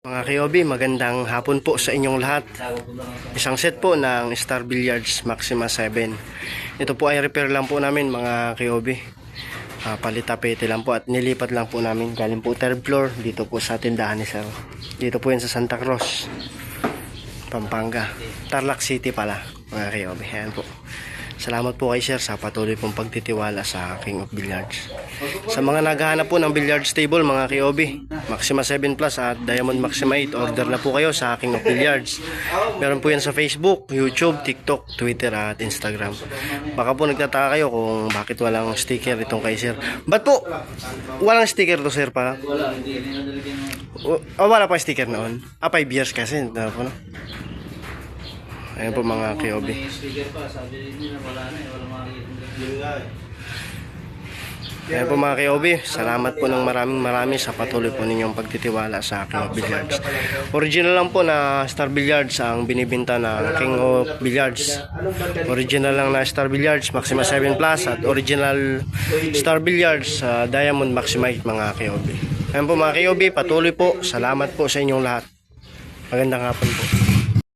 Mga Kyobi, magandang hapon po sa inyong lahat. Isang set po ng Star Billiards Maxima 7. Ito po ay repair lang po namin mga Kyobi. Palit-tapete lang po at nilipat lang po namin. Galing po third floor dito po sa tindahan ni Sir. Dito po yan sa Santa Cruz, Pampanga. Tarlac City pala mga Kyobi. Ayan po. Salamat po kay Sir sa patuloy pong pagtitiwala sa King of Billiards. Sa mga naghahanap po ng billiards table mga Kyobi, Maxima 7 Plus at Diamond Maxima 8, order na po kayo sa King of Billiards. Meron po yan sa Facebook, YouTube, TikTok, Twitter at Instagram. Baka po nagtataka kayo kung bakit walang sticker itong kay Sir. Ba't po walang sticker to Sir pa? Wala pa sticker noon. 5 years kasi. No? Ayan po mga Kyobi. Ayan po mga Kyobi, salamat po ng maraming sa patuloy po ninyong pagtitiwala sa King of Billiards. Original lang po na Star Billiards ang binibinta na King of Billiards. Original lang na Star Billiards Maxima 7 Plus at original Star Billiards Diamond Maxima 8 mga Kyobi. Ayan po mga Kyobi, patuloy po, salamat po sa inyong lahat. Magandang hapon po.